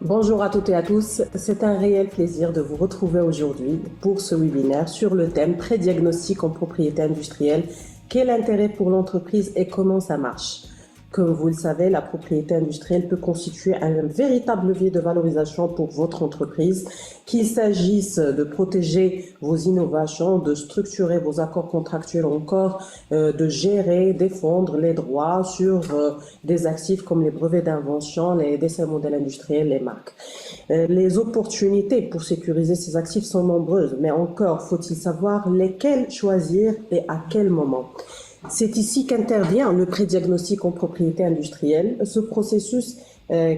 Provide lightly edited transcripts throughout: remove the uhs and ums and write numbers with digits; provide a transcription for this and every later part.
Bonjour à toutes et à tous, c'est un réel plaisir de vous retrouver aujourd'hui pour ce webinaire sur le thème Prédiagnostic en propriété industrielle, quel intérêt pour l'entreprise et comment ça marche. Comme vous le savez, la propriété industrielle peut constituer un véritable levier de valorisation pour votre entreprise, qu'il s'agisse de protéger vos innovations, de structurer vos accords contractuels, encore de gérer, défendre les droits sur des actifs comme les brevets d'invention, les dessins modèles industriels, les marques. Les opportunités pour sécuriser ces actifs sont nombreuses, mais encore faut-il savoir lesquelles choisir et à quel moment. C'est ici qu'intervient le prédiagnostic en propriété industrielle, ce processus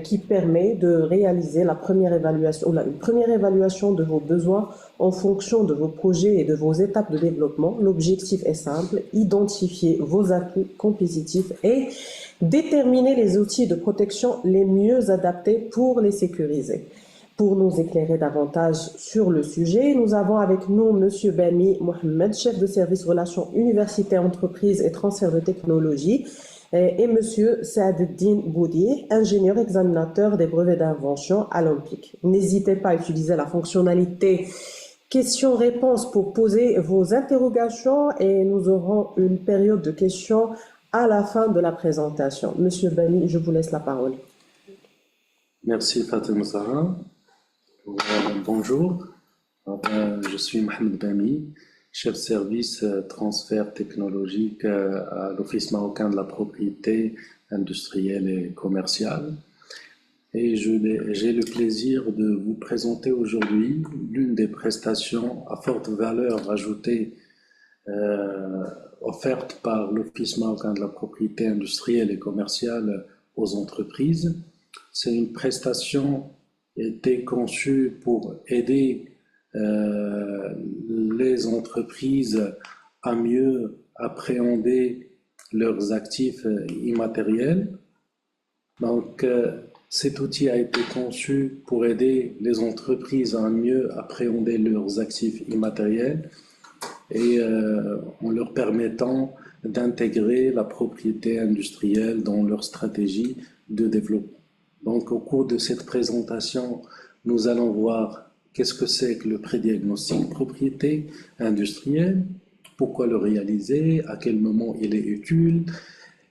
qui permet de réaliser la première évaluation, une première évaluation de vos besoins en fonction de vos projets et de vos étapes de développement. L'objectif est simple, identifier vos atouts compétitifs et déterminer les outils de protection les mieux adaptés pour les sécuriser. Pour nous éclairer davantage sur le sujet, nous avons avec nous M. Bami Mohamed, chef de service relations université, entreprise et transfert de technologie, et M. Saadeddine Boudi, ingénieur examinateur des brevets d'invention à l'Olympique. N'hésitez pas à utiliser la fonctionnalité questions-réponses pour poser vos interrogations et nous aurons une période de questions à la fin de la présentation. Monsieur Bami, je vous laisse la parole. Merci Fatima Zahra. Bonjour, je suis Mohamed Bami, chef de service transfert technologique à l'Office marocain de la propriété industrielle et commerciale. Et j'ai le plaisir de vous présenter aujourd'hui l'une des prestations à forte valeur ajoutée offertes par l'Office marocain de la propriété industrielle et commerciale aux entreprises. C'est une prestation qui a été conçue pour aider les entreprises à mieux appréhender leurs actifs immatériels. Donc, cet outil a été conçu pour aider les entreprises à mieux appréhender leurs actifs immatériels et en leur permettant d'intégrer la propriété industrielle dans leur stratégie de développement. Donc, au cours de cette présentation, nous allons voir qu'est-ce que c'est que le prédiagnostic propriété industrielle, pourquoi le réaliser, à quel moment il est utile,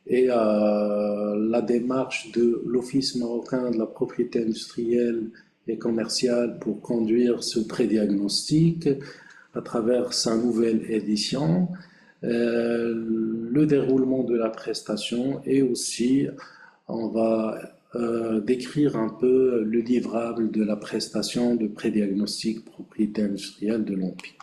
et la démarche de l'Office marocain de la propriété industrielle et commerciale pour conduire ce prédiagnostic à travers sa nouvelle édition, le déroulement de la prestation et aussi on va décrire un peu le livrable de la prestation de prédiagnostic propriété industrielle de l'Olympique.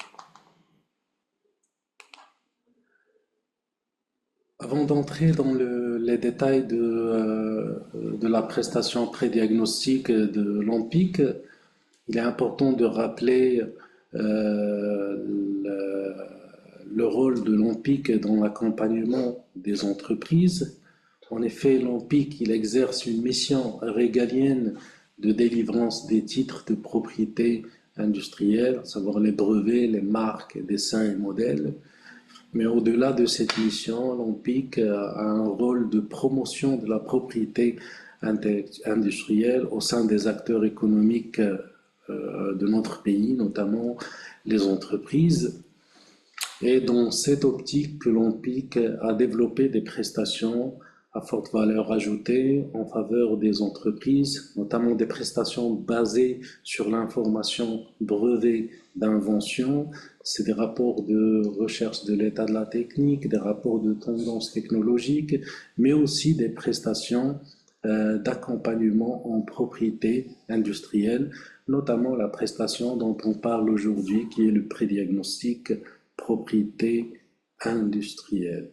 Avant d'entrer dans les détails de la prestation prédiagnostique de l'Olympique, il est important de rappeler le rôle de l'Olympique dans l'accompagnement des entreprises. En effet, l'Olympique, il exerce une mission régalienne de délivrance des titres de propriété industrielle, à savoir les brevets, les marques, dessins et modèles. Mais au-delà de cette mission, l'Olympique a un rôle de promotion de la propriété industrielle au sein des acteurs économiques de notre pays, notamment les entreprises. Et dans cette optique que l'Olympique a développé des prestations à forte valeur ajoutée en faveur des entreprises, notamment des prestations basées sur l'information brevet d'invention. C'est des rapports de recherche de l'état de la technique, des rapports de tendance technologique, mais aussi des prestations d'accompagnement en propriété industrielle, notamment la prestation dont on parle aujourd'hui, qui est le prédiagnostic propriété industrielle.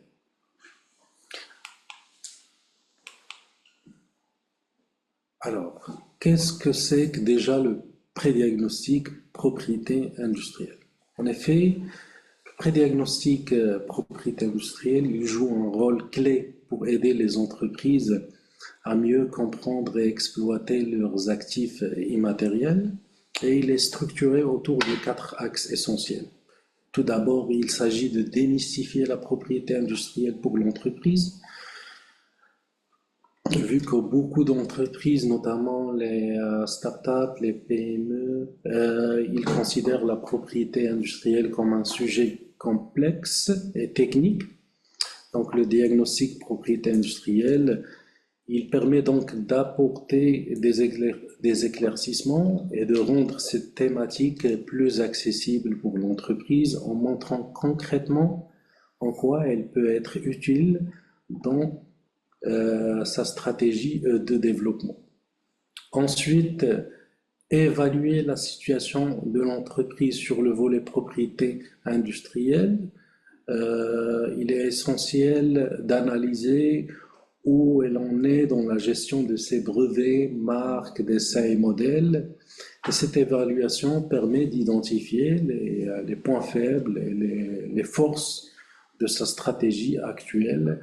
Alors, qu'est-ce que c'est que déjà le prédiagnostic propriété industrielle? En effet, le prédiagnostic propriété industrielle, il joue un rôle clé pour aider les entreprises à mieux comprendre et exploiter leurs actifs immatériels, et il est structuré autour de 4 axes essentiels. Tout d'abord, il s'agit de démystifier la propriété industrielle pour l'entreprise. vu que beaucoup d'entreprises, notamment les startups, les PME, ils considèrent la propriété industrielle comme un sujet complexe et technique. Donc le diagnostic propriété industrielle, il permet donc d'apporter des éclaircissements et de rendre cette thématique plus accessible pour l'entreprise en montrant concrètement en quoi elle peut être utile dans sa stratégie de développement. Ensuite, évaluer la situation de l'entreprise sur le volet propriété industrielle. Il est essentiel d'analyser où elle en est dans la gestion de ses brevets, marques, dessins et modèles. Et cette évaluation permet d'identifier les points faibles et les forces de sa stratégie actuelle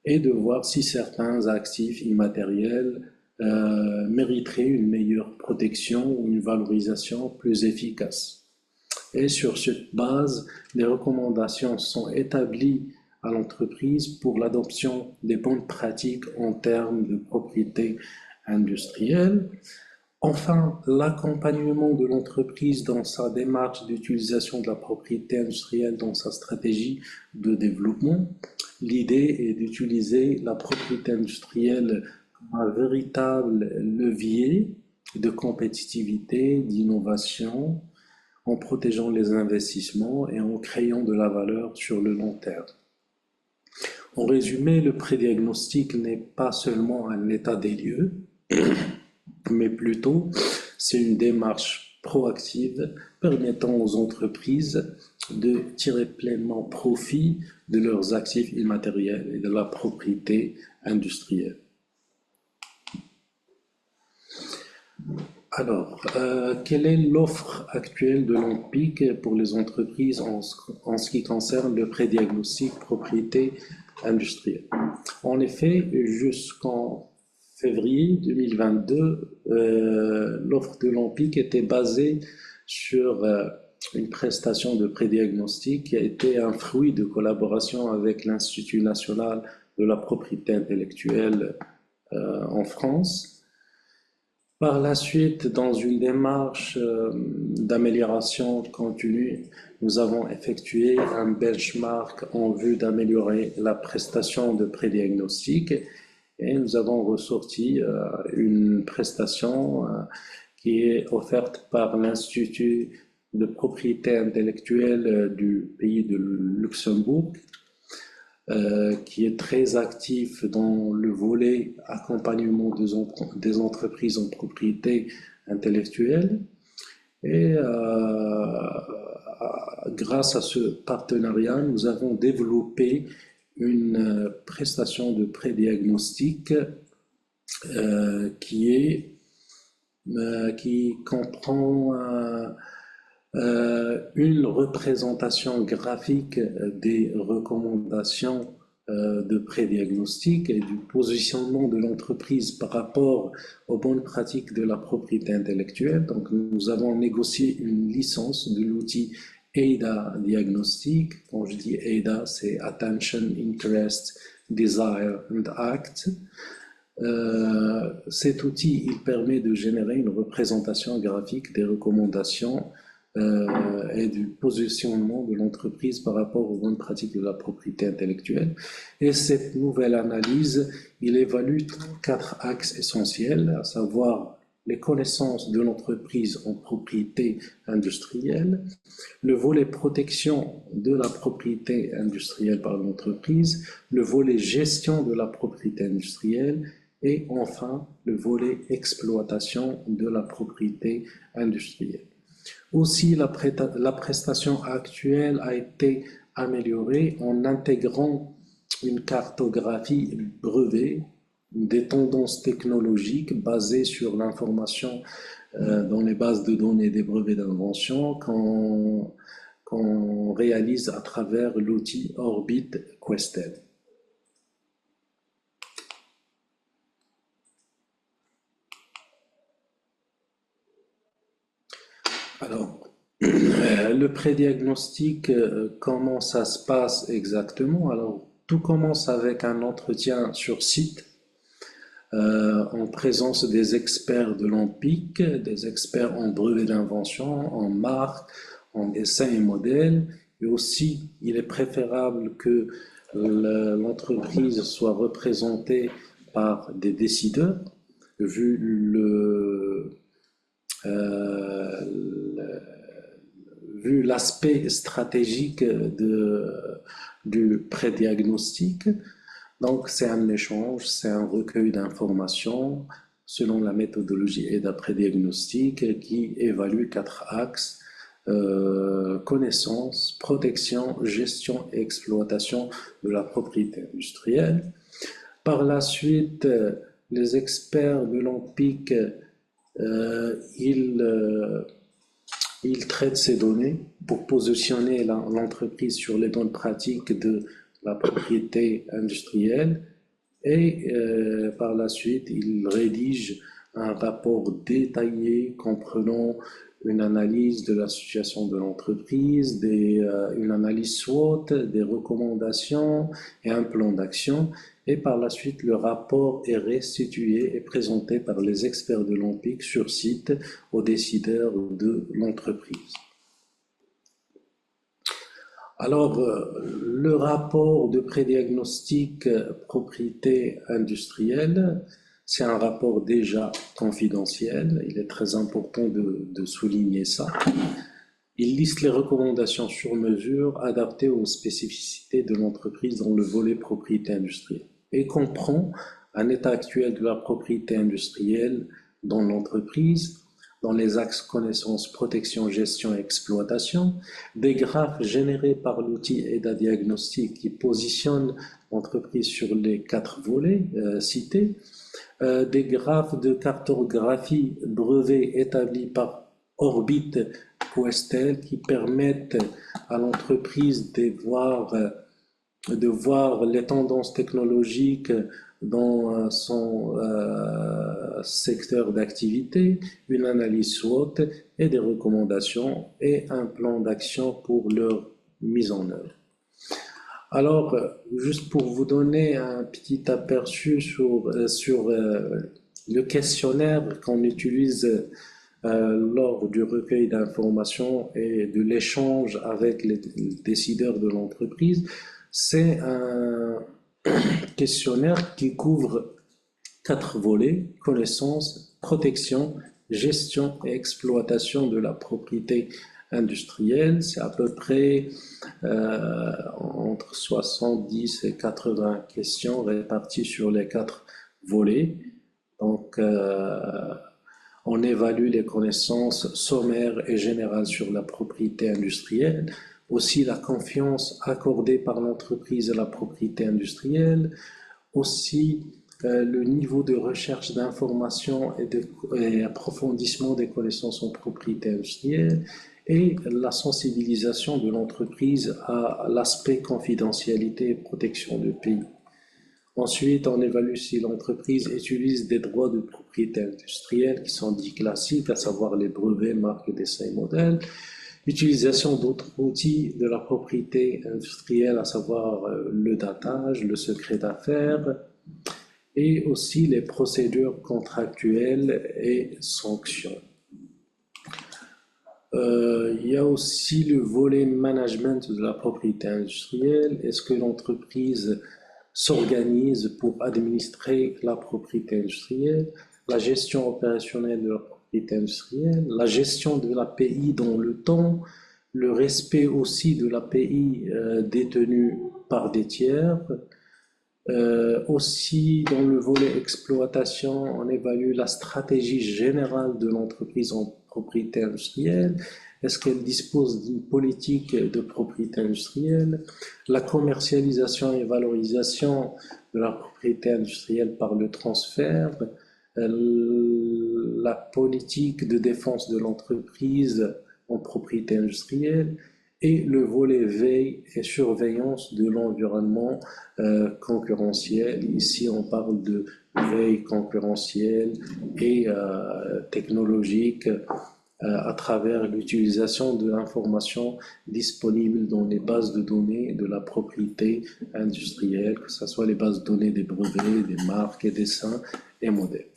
et de voir si certains actifs immatériels mériteraient une meilleure protection ou une valorisation plus efficace. Et sur cette base, les recommandations sont établies à l'entreprise pour l'adoption des bonnes pratiques en termes de propriété industrielle. Enfin, l'accompagnement de l'entreprise dans sa démarche d'utilisation de la propriété industrielle dans sa stratégie de développement. L'idée est d'utiliser la propriété industrielle comme un véritable levier de compétitivité, d'innovation, en protégeant les investissements et en créant de la valeur sur le long terme. En résumé, le prédiagnostic n'est pas seulement un état des lieux, mais plutôt c'est une démarche proactive permettant aux entreprises de tirer pleinement profit de leurs actifs immatériels et de la propriété industrielle. Alors, quelle est l'offre actuelle de l'ONPIC pour les entreprises en ce qui concerne le prédiagnostic propriété industrielle? En effet, jusqu'en février 2022, l'offre de l'ONPIC était basée sur une prestation de prédiagnostic qui a été un fruit de collaboration avec l'Institut national de la propriété intellectuelle en France. Par la suite, dans une démarche d'amélioration continue, nous avons effectué un benchmark en vue d'améliorer la prestation de prédiagnostic et nous avons ressorti une prestation qui est offerte par l'Institut de propriété intellectuelle du pays de Luxembourg, qui est très actif dans le volet accompagnement des entreprises en propriété intellectuelle. Et grâce à ce partenariat, nous avons développé une prestation de prédiagnostic qui comprend une représentation graphique des recommandations de prédiagnostic et du positionnement de l'entreprise par rapport aux bonnes pratiques de la propriété intellectuelle. Donc, nous avons négocié une licence de l'outil AIDA Diagnostic. Quand je dis AIDA, c'est Attention, Interest, Desire and Act. Cet outil, il permet de générer une représentation graphique des recommandations et du positionnement de l'entreprise par rapport aux bonnes pratiques de la propriété intellectuelle. Et cette nouvelle analyse, il évalue 4 axes essentiels, à savoir les connaissances de l'entreprise en propriété industrielle, le volet protection de la propriété industrielle par l'entreprise, le volet gestion de la propriété industrielle et enfin le volet exploitation de la propriété industrielle. Aussi, la prestation actuelle a été améliorée en intégrant une cartographie brevet des tendances technologiques basées sur l'information dans les bases de données des brevets d'invention qu'on réalise à travers l'outil Orbit Questel. Alors, le prédiagnostic, comment ça se passe exactement? Alors, tout commence avec un entretien sur site en présence des experts de l'ANPIC, des experts en brevets d'invention, en marque, en dessin et modèle. Et aussi, il est préférable que l'entreprise soit représentée par des décideurs, vu vu l'aspect stratégique du prédiagnostic. Donc, c'est un échange, c'est un recueil d'informations selon la méthodologie et d'après-diagnostic qui évalue 4 axes: connaissance, protection, gestion et exploitation de la propriété industrielle. Par la suite, les experts de l'ANPIC, ils traitent ces données pour positionner l'entreprise sur les bonnes pratiques de la propriété industrielle et par la suite, ils rédigent un rapport détaillé comprenant une analyse de la situation de l'entreprise, une analyse SWOT, des recommandations et un plan d'action. Et par la suite, le rapport est restitué et présenté par les experts de l'ANPIC sur site aux décideurs de l'entreprise. Alors, le rapport de prédiagnostic propriété industrielle, c'est un rapport déjà confidentiel. Il est très important de souligner ça. Il liste les recommandations sur mesure adaptées aux spécificités de l'entreprise dans le volet propriété industrielle et comprend un état actuel de la propriété industrielle dans l'entreprise, dans les axes connaissance, protection, gestion et exploitation, des graphes générés par l'outil EDA Diagnostic qui positionne l'entreprise sur les 4 volets cités, des graphes de cartographie brevets établis par Orbit Questel qui permettent à l'entreprise de voir les tendances technologiques dans son secteur d'activité, une analyse SWOT et des recommandations et un plan d'action pour leur mise en œuvre. Alors, juste pour vous donner un petit aperçu sur le questionnaire qu'on utilise lors du recueil d'informations et de l'échange avec les décideurs de l'entreprise, c'est un questionnaire qui couvre 4 volets: connaissance, protection, gestion et exploitation de la propriété industrielle. C'est à peu près entre 70 et 80 questions réparties sur les 4 volets. Donc, on évalue les connaissances sommaires et générales sur la propriété industrielle, aussi la confiance accordée par l'entreprise à la propriété industrielle, aussi le niveau de recherche d'informations et approfondissement des connaissances en propriété industrielle et la sensibilisation de l'entreprise à l'aspect confidentialité et protection du pays. Ensuite, on évalue si l'entreprise utilise des droits de propriété industrielle qui sont dits classiques, à savoir les brevets, marques, dessins et modèles. Utilisation d'autres outils de la propriété industrielle, à savoir le datage, le secret d'affaires, et aussi les procédures contractuelles et sanctions. Il y a aussi le volet management de la propriété industrielle. Est-ce que l'entreprise s'organise pour administrer la propriété industrielle, la gestion opérationnelle de la propriété industrielle, la gestion de l'API dans le temps, le respect aussi de l'API détenue par des tiers. Aussi, dans le volet exploitation, on évalue la stratégie générale de l'entreprise en propriété industrielle. Est-ce qu'elle dispose d'une politique de propriété industrielle? La commercialisation et valorisation de la propriété industrielle par le transfert, la politique de défense de l'entreprise en propriété industrielle et le volet veille et surveillance de l'environnement concurrentiel. Ici, on parle de veille concurrentielle et technologique à travers l'utilisation de l'information disponible dans les bases de données de la propriété industrielle, que ce soit les bases de données des brevets, des marques et dessins, et modèles.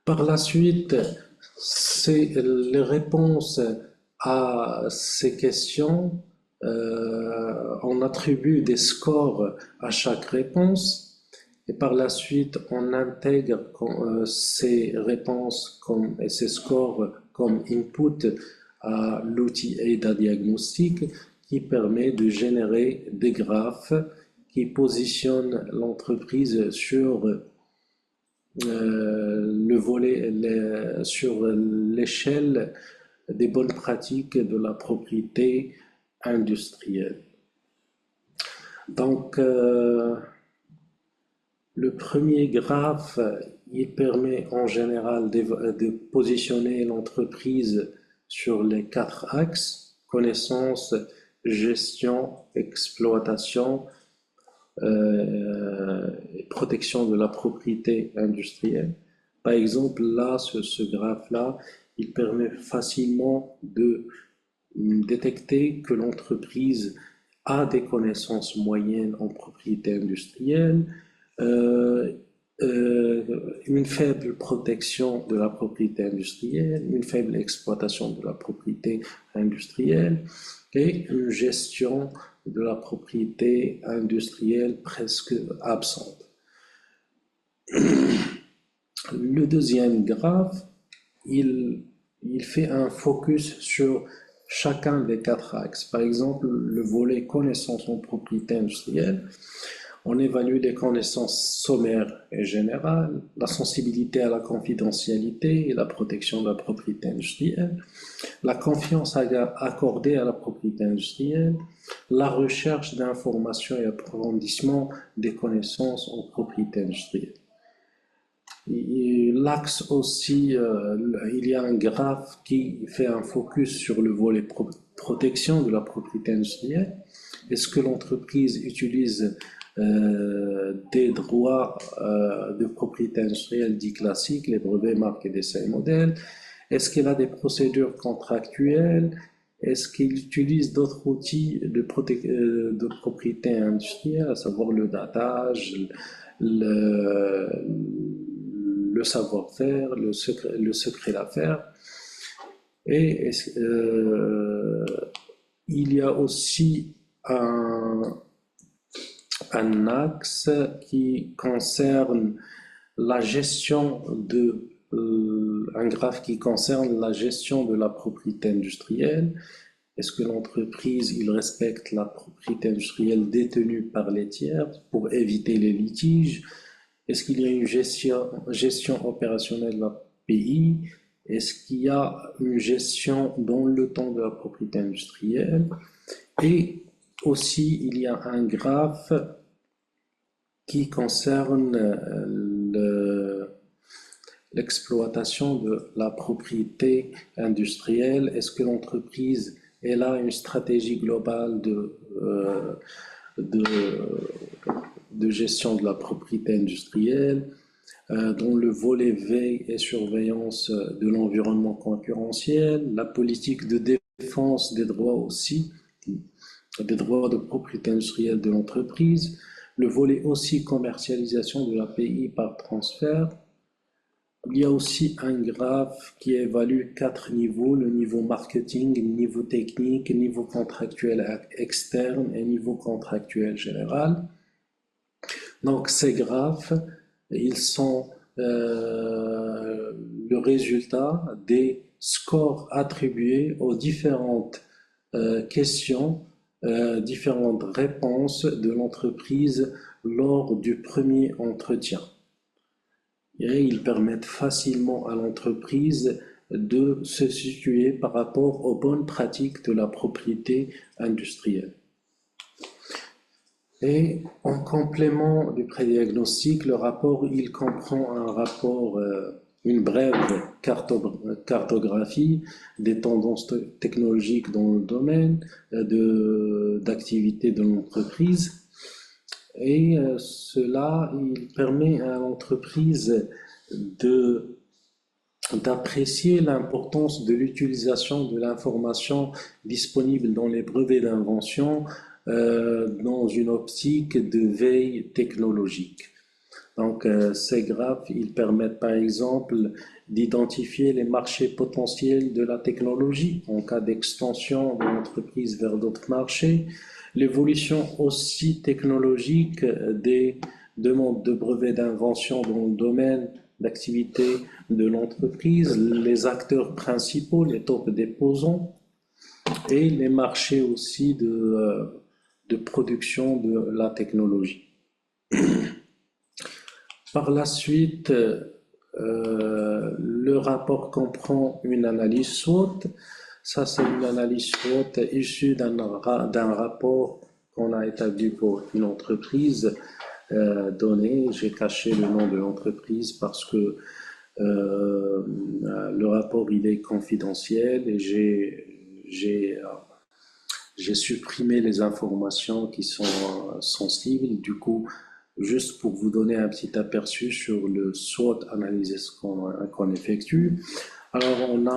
Par la suite, c'est les réponses à ces questions. On attribue des scores à chaque réponse et par la suite, on intègre ces réponses et ces scores comme input à l'outil AIDA Diagnostic qui permet de générer des graphes qui positionnent l'entreprise sur le volet, sur l'échelle des bonnes pratiques de la propriété industrielle. Donc, le premier graphe, il permet en général de positionner l'entreprise sur les 4 axes, connaissance, gestion, exploitation, et protection de la propriété industrielle. Par exemple, là, ce graphe-là, il permet facilement de détecter que l'entreprise a des connaissances moyennes en propriété industrielle, une faible protection de la propriété industrielle, une faible exploitation de la propriété industrielle et une gestion de la propriété industrielle presque absente. Le deuxième graphe, il fait un focus sur chacun des 4 axes. Par exemple, le volet connaissance en propriété industrielle, on évalue les connaissances sommaires et générales, la sensibilité à la confidentialité et la protection de la propriété industrielle, la confiance accordée à la propriété industrielle, la recherche d'informations et approfondissement des connaissances en propriété industrielle. L'axe aussi, il y a un graphe qui fait un focus sur le volet protection de la propriété industrielle. Est-ce que l'entreprise utilise des droits de propriété industrielle dits classiques, les brevets, marques et dessins et modèles? Est-ce qu'elle a des procédures contractuelles? Est-ce qu'il utilise d'autres outils de propriété industrielle, à savoir le datage, le savoir-faire, le secret d'affaires? Et il y a aussi un axe qui concerne la gestion un graphe qui concerne la gestion de la propriété industrielle. Est-ce que l'entreprise, il respecte la propriété industrielle détenue par les tiers pour éviter les litiges? Est-ce qu'il y a une gestion opérationnelle de la PI? Est-ce qu'il y a une gestion dans le temps de la propriété industrielle? Et aussi, il y a un graphe qui concerne l'exploitation de la propriété industrielle. Est-ce que l'entreprise elle a une stratégie globale de gestion de la propriété industrielle, dont le volet veille et surveillance de l'environnement concurrentiel, la politique de défense des droits aussi, des droits de propriété industrielle de l'entreprise, le volet aussi commercialisation de l'API par transfert. Il y a aussi un graphe qui évalue 4 niveaux, le niveau marketing, niveau technique, niveau contractuel externe et niveau contractuel général. Donc ces graphes, ils sont le résultat des scores attribués aux différentes questions, différentes réponses de l'entreprise lors du premier entretien. Et ils permettent facilement à l'entreprise de se situer par rapport aux bonnes pratiques de la propriété industrielle. Et en complément du prédiagnostic, le rapport, il comprend un rapport, une brève cartographie des tendances technologiques dans le domaine d'activité de l'entreprise. Et cela, il permet à l'entreprise d'apprécier l'importance de l'utilisation de l'information disponible dans les brevets d'invention dans une optique de veille technologique. Donc, ces graphes, ils permettent par exemple d'identifier les marchés potentiels de la technologie en cas d'extension de l'entreprise vers d'autres marchés, l'évolution aussi technologique des demandes de brevets d'invention dans le domaine d'activité de l'entreprise, les acteurs principaux, les top déposants et les marchés aussi de production de la technologie. Par la suite, le rapport comprend une analyse SWOT. Ça, c'est une analyse SWOT issue d'un rapport qu'on a établi pour une entreprise donnée. J'ai caché le nom de l'entreprise parce que le rapport, il est confidentiel et j'ai supprimé les informations qui sont sensibles. Du coup, juste pour vous donner un petit aperçu sur le SWOT analysis qu'on effectue. Alors, on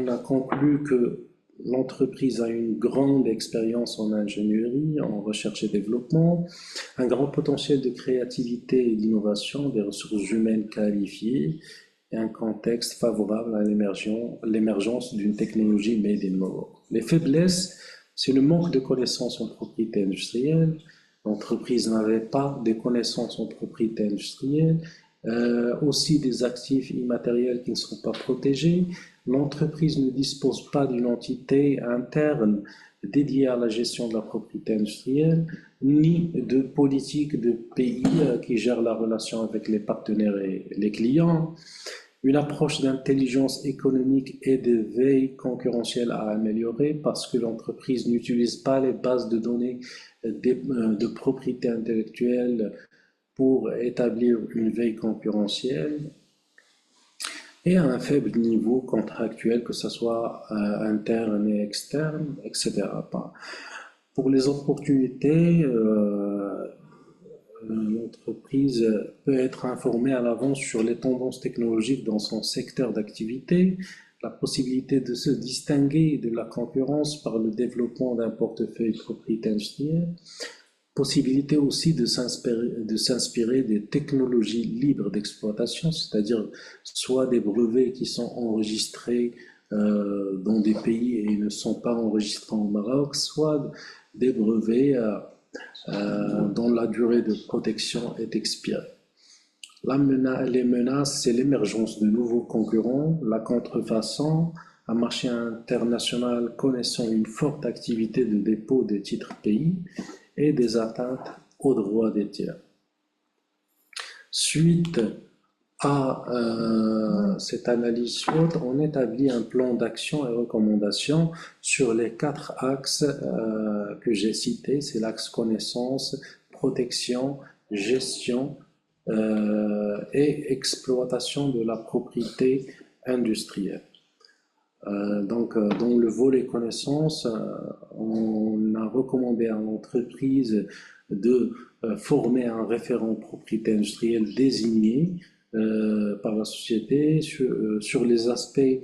a conclu que l'entreprise a une grande expérience en ingénierie, en recherche et développement, un grand potentiel de créativité et d'innovation, des ressources humaines qualifiées et un contexte favorable à l'émergence d'une technologie made in Morocco. Les faiblesses, c'est le manque de connaissances en propriété industrielle. L'entreprise n'avait pas de connaissances en propriété industrielle, aussi des actifs immatériels qui ne sont pas protégés. L'entreprise ne dispose pas d'une entité interne dédiée à la gestion de la propriété industrielle, ni de politique de pays qui gère la relation avec les partenaires et les clients. Une approche d'intelligence économique et de veille concurrentielle à améliorer parce que l'entreprise n'utilise pas les bases de données de propriété intellectuelle pour établir une veille concurrentielle et à un faible niveau contractuel, que ce soit interne et externe, etc. Pour les opportunités, l'entreprise peut être informée à l'avance sur les tendances technologiques dans son secteur d'activité, la possibilité de se distinguer de la concurrence par le développement d'un portefeuille de propriété industrielle, possibilité aussi de s'inspirer des technologies libres d'exploitation, c'est-à-dire soit des brevets qui sont enregistrés dans des pays et ne sont pas enregistrés au Maroc, soit des brevets dont la durée de protection est expirée. Les menaces, c'est l'émergence de nouveaux concurrents, la contrefaçon, un marché international connaissant une forte activité de dépôt des titres pays et des atteintes aux droits des tiers. Suite à cette analyse SWOT, on établit un plan d'action et recommandations sur les 4 axes que j'ai cités. C'est l'axe connaissance, protection, gestion et exploitation de la propriété industrielle. Donc, dans le volet connaissance, on a recommandé à l'entreprise de former un référent propriété industrielle désigné par la société sur les aspects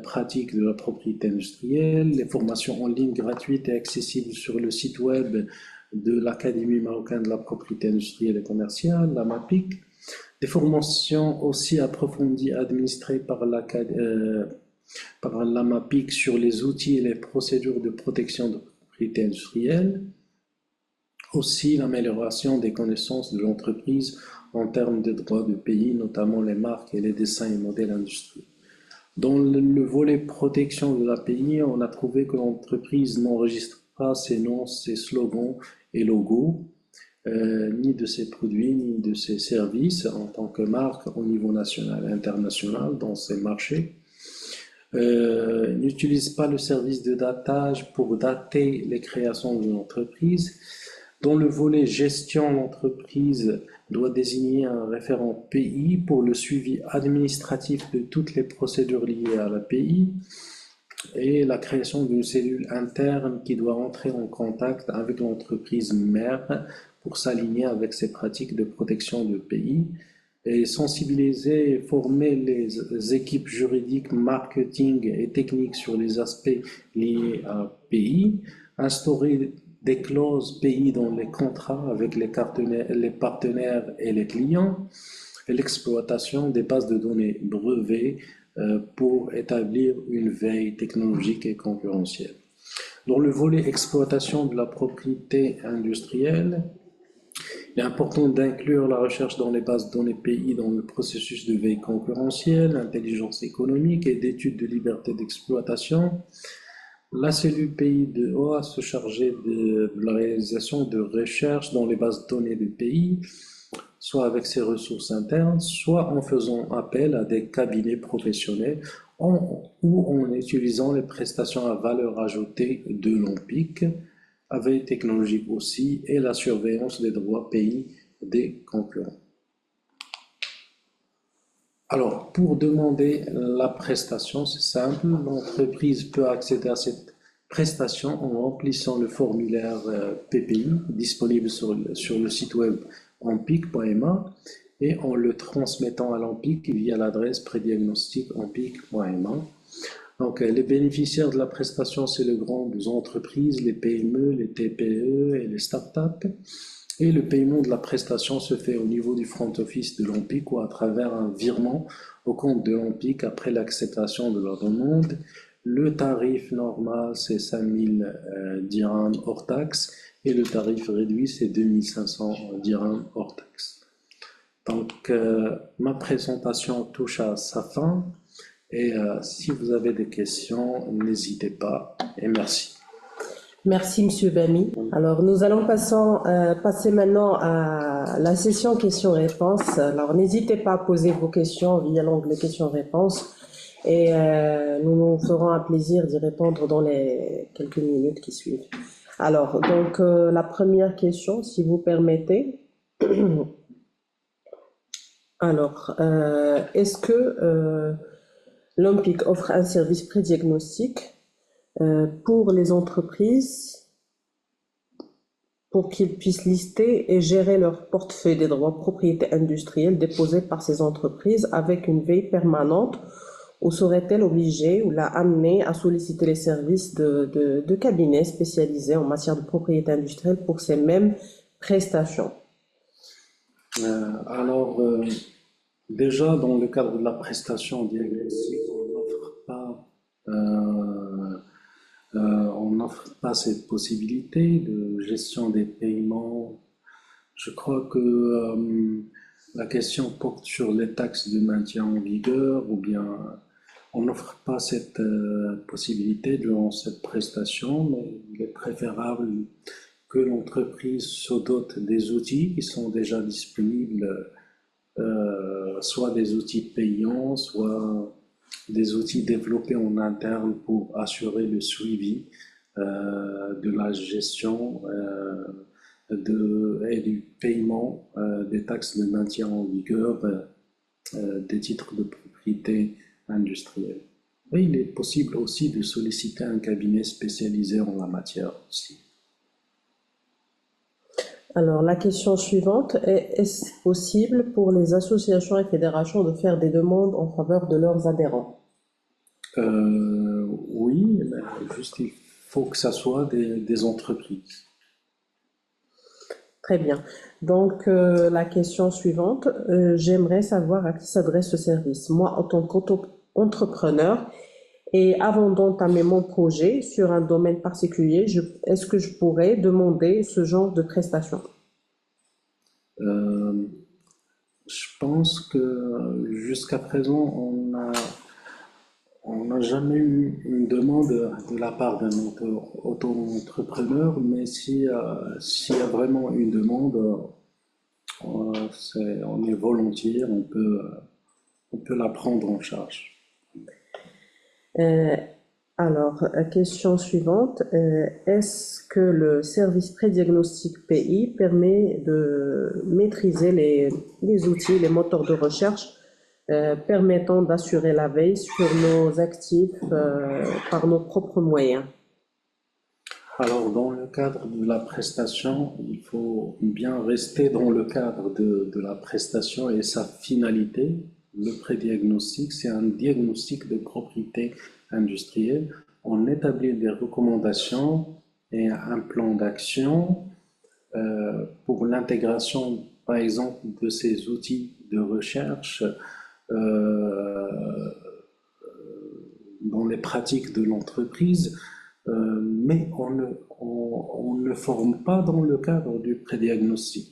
pratiques de la propriété industrielle, les formations en ligne gratuites et accessibles sur le site web de l'Académie marocaine de la propriété industrielle et commerciale, la MAPIC, des formations aussi approfondies administrées par la MAPIC sur les outils et les procédures de protection de propriété industrielle, aussi l'amélioration des connaissances de l'entreprise en termes de droits de pays, notamment les marques et les dessins et modèles industriels. Dans le volet protection de l'API, on a trouvé que l'entreprise n'enregistre pas ses noms, ses slogans et logos, ni de ses produits, ni de ses services en tant que marque au niveau national et international dans ces marchés. N'utilise pas le service de datage pour dater les créations de l'entreprise. Dans le volet gestion, l'entreprise doit désigner un référent pays pour le suivi administratif de toutes les procédures liées à l'API et la création d'une cellule interne qui doit entrer en contact avec l'entreprise mère pour s'aligner avec ses pratiques de protection de pays et sensibiliser et former les équipes juridiques, marketing et techniques sur les aspects liés à pays, instaurer des clauses pays dans les contrats avec les partenaires et les clients, et l'exploitation des bases de données brevets pour établir une veille technologique et concurrentielle. Dans le volet exploitation de la propriété industrielle, il est important d'inclure la recherche dans les bases de données pays dans le processus de veille concurrentielle, intelligence économique et d'études de liberté d'exploitation. La cellule pays doit se charger de la réalisation de recherches dans les bases de données de pays, soit avec ses ressources internes, soit en faisant appel à des cabinets professionnels ou en utilisant les prestations à valeur ajoutée de l'OMPIC, la veille technologique aussi, et la surveillance des droits pays des concurrents. Alors, pour demander la prestation, c'est simple, l'entreprise peut accéder à cette prestation en remplissant le formulaire PPI disponible sur le site web ampic.ma et en le transmettant à l'AMPIC via l'adresse prédiagnostic.ampic.ma. Donc, les bénéficiaires de la prestation, c'est les grandes entreprises, les PME, les TPE et les startups. Et le paiement de la prestation se fait au niveau du front office de l'AMPIC ou à travers un virement au compte de l'AMPIC après l'acceptation de la demande. Le tarif normal, c'est 5 000 dirhams hors taxe et le tarif réduit, c'est 2 500 dirhams hors taxe. Donc, ma présentation touche à sa fin. Et si vous avez des questions, n'hésitez pas et merci. Merci, Monsieur Bami. Alors, nous allons passer maintenant à la session questions-réponses. Alors, n'hésitez pas à poser vos questions via l'onglet questions-réponses et nous nous ferons un plaisir d'y répondre dans les quelques minutes qui suivent. Alors, donc, la première question, si vous permettez. Alors, est-ce que l'OMPIC offre un service prédiagnostic pour les entreprises pour qu'ils puissent lister et gérer leur portefeuille des droits de propriété industrielle déposés par ces entreprises avec une veille permanente, ou serait-elle obligée ou l'a amenée à solliciter les services de cabinets spécialisés en matière de propriété industrielle pour ces mêmes prestations? Déjà, dans le cadre de la prestation diagnostique, on n'offre pas cette possibilité de gestion des paiements. Je crois que la question porte sur les taxes de maintien en vigueur, ou bien on n'offre pas cette possibilité durant cette prestation, mais il est préférable que l'entreprise se dote des outils qui sont déjà disponibles, soit des outils payants, soit des outils développés en interne pour assurer le suivi de la gestion et du paiement des taxes de maintien en vigueur des titres de propriété industrielle. Et il est possible aussi de solliciter un cabinet spécialisé en la matière aussi. Alors, la question suivante est-ce possible pour les associations et fédérations de faire des demandes en faveur de leurs adhérents? Oui, mais juste il faut que ça soit des entreprises. Très bien. Donc, la question suivante, j'aimerais savoir à qui s'adresse ce service. Moi, en tant qu'entrepreneur, et avant d'entamer mon projet sur un domaine particulier, est-ce que je pourrais demander ce genre de prestation? Je pense que jusqu'à présent, on n'a jamais eu une demande de la part d'un auto-entrepreneur, mais s'il y a vraiment une demande, on est volontiers, on peut la prendre en charge. Alors, question suivante, est-ce que le service prédiagnostic PI permet de maîtriser les outils, les moteurs de recherche permettant d'assurer la veille sur nos actifs par nos propres moyens? Alors, dans le cadre de la prestation, il faut bien rester dans le cadre de la prestation et sa finalité. Le prédiagnostic, c'est un diagnostic de propriété industrielle. On établit des recommandations et un plan d'action pour l'intégration, par exemple, de ces outils de recherche dans les pratiques de l'entreprise, mais on ne forme pas dans le cadre du prédiagnostic.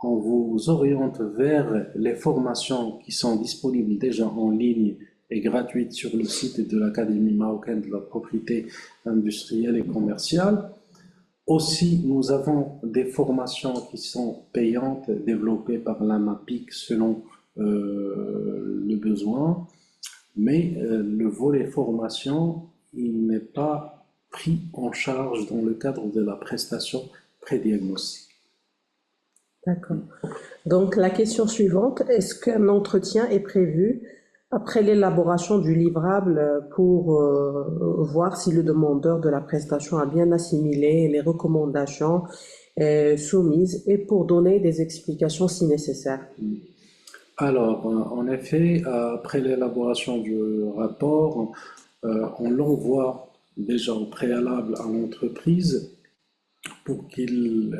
On vous oriente vers les formations qui sont disponibles déjà en ligne et gratuites sur le site de l'Académie marocaine de la propriété industrielle et commerciale. Aussi, nous avons des formations qui sont payantes, développées par l'AMAPIC selon le besoin, mais le volet formation, il n'est pas pris en charge dans le cadre de la prestation prédiagnostique. D'accord. Donc, la question suivante, est-ce qu'un entretien est prévu après l'élaboration du livrable pour voir si le demandeur de la prestation a bien assimilé les recommandations soumises et pour donner des explications si nécessaire? Alors, en effet, après l'élaboration du rapport, on l'envoie déjà au préalable à l'entreprise pour qu'il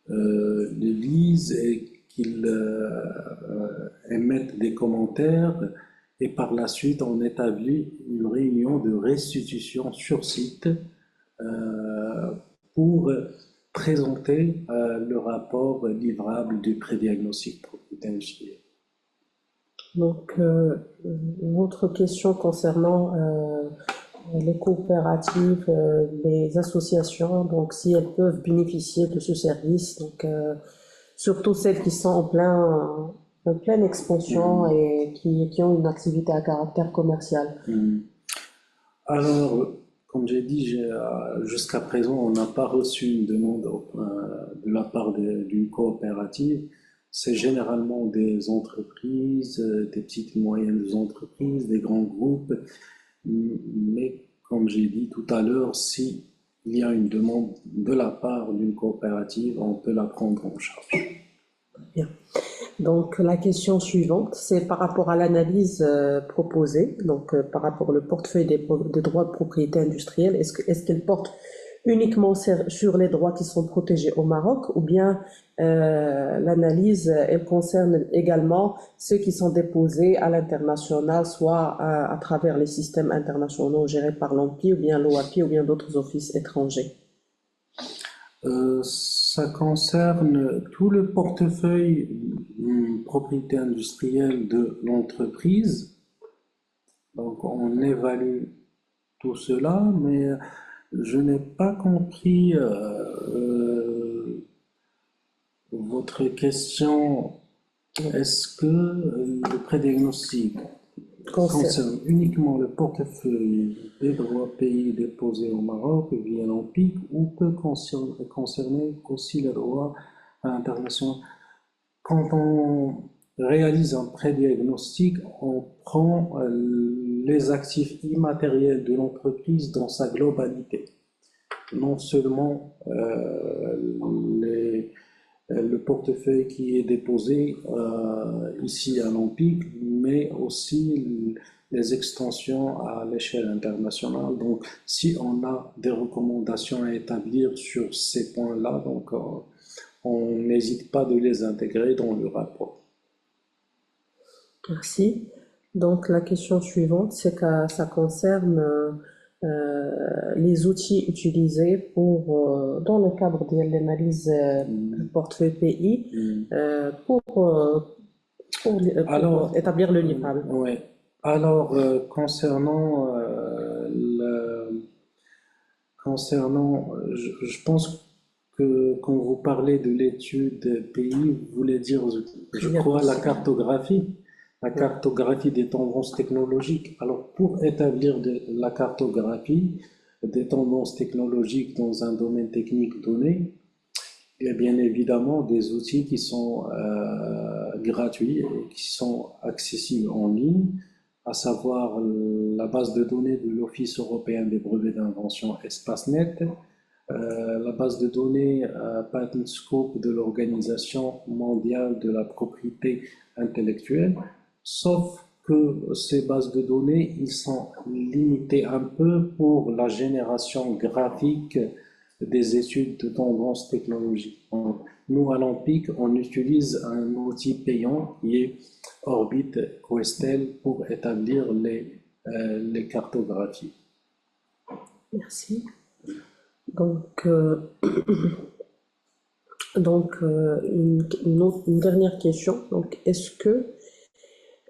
le lise et qu'il émette des commentaires. Et par la suite, on établit une réunion de restitution sur site pour présenter le rapport livrable du prédiagnostic propriété industrielle. Donc, une autre question concernant les coopératives, les associations, donc si elles peuvent bénéficier de ce service, donc surtout celles qui sont en pleine expansion et qui ont une activité à caractère commercial. Alors, comme j'ai dit, jusqu'à présent, on n'a pas reçu une demande de la part d'une coopérative. C'est généralement des entreprises, des petites et moyennes entreprises, des grands groupes. Mais comme j'ai dit tout à l'heure, si il y a une demande de la part d'une coopérative, on peut la prendre en charge. Bien. Donc la question suivante, c'est par rapport à l'analyse proposée, donc par rapport au portefeuille des droits de propriété industrielle, est-ce qu'elle porte uniquement sur les droits qui sont protégés au Maroc ou bien l'analyse, elle concerne également ceux qui sont déposés à l'international, soit à travers les systèmes internationaux gérés par l'OMPI ou bien l'OAPI ou bien d'autres offices étrangers? Ça concerne tout le portefeuille propriété industrielle de l'entreprise. Donc on évalue tout cela, mais je n'ai pas compris votre question. Est-ce que le prédiagnostic concerne uniquement le portefeuille des droits pays déposés au Maroc via l'OMPIC ou peut concerner aussi les droits internationaux? Quand on réalise un prédiagnostic, on prend les actifs immatériels de l'entreprise dans sa globalité. Non seulement le portefeuille qui est déposé ici à l'OMPIC, mais aussi les extensions à l'échelle internationale. Donc, si on a des recommandations à établir sur ces points-là, donc on n'hésite pas de les intégrer dans le rapport. Merci. Donc la question suivante, c'est que ça concerne les outils utilisés dans le cadre de l'analyse du portefeuille pays pour établir le livrable. Oui. Alors, je pense que quand vous parlez de l'étude pays, vous voulez dire, je crois, la cartographie des tendances technologiques. Alors, pour établir la cartographie des tendances technologiques dans un domaine technique donné, il y a bien évidemment des outils qui sont gratuits et qui sont accessibles en ligne, à savoir la base de données de l'Office européen des brevets d'invention ESPACEnet, la base de données Patent Scope de l'Organisation mondiale de la propriété intellectuelle, sauf que ces bases de données, ils sont limités un peu pour la génération graphique des études de tendance technologique. Donc, nous, à l'Empik, on utilise un outil payant qui est Orbit Questel pour établir les cartographies. Merci. Donc, euh, une dernière question. Donc, est-ce que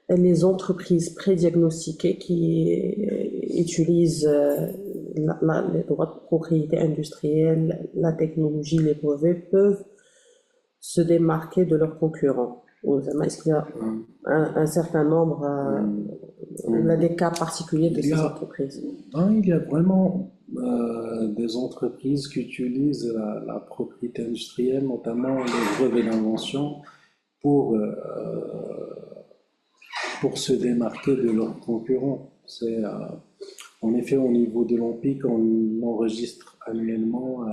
les entreprises prédiagnostiquées qui utilisent les droits de propriété industrielle, la technologie, les brevets peuvent se démarquer de leurs concurrents? Est-ce qu'il y a un certain nombre, des cas particuliers de Il y ces a, entreprises? il y a vraiment des entreprises qui utilisent la propriété industrielle, notamment les brevets d'invention, pour, euh, pour se démarquer de leurs concurrents. En effet, au niveau de l'Empik, on enregistre annuellement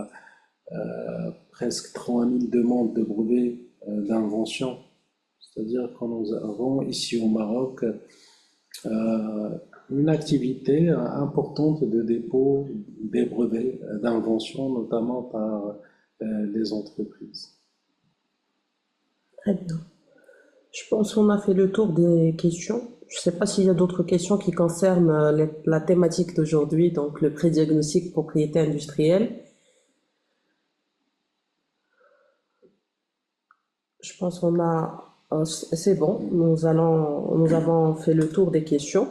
presque 3000 demandes de brevets d'invention. C'est-à-dire que nous avons ici au Maroc une activité importante de dépôt des brevets d'invention, notamment par les entreprises. Très bien. Je pense qu'on a fait le tour des questions. Je ne sais pas s'il y a d'autres questions qui concernent la thématique d'aujourd'hui, donc le pré-diagnostic propriété industrielle. Je pense qu'on a, c'est bon, nous avons fait le tour des questions.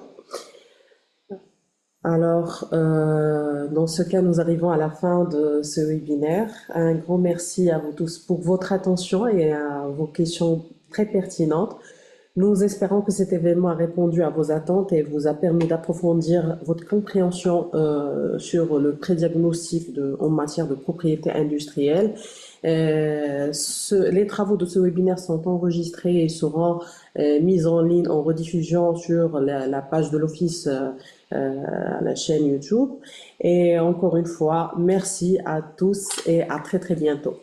Alors, dans ce cas, nous arrivons à la fin de ce webinaire. Un grand merci à vous tous pour votre attention et à vos questions très pertinentes. Nous espérons que cet événement a répondu à vos attentes et vous a permis d'approfondir votre compréhension sur le prédiagnostic en matière de propriété industrielle. Les travaux de ce webinaire sont enregistrés et seront mis en ligne en rediffusion sur la page de l'Office, à la chaîne YouTube. Et encore une fois, merci à tous et à très très bientôt.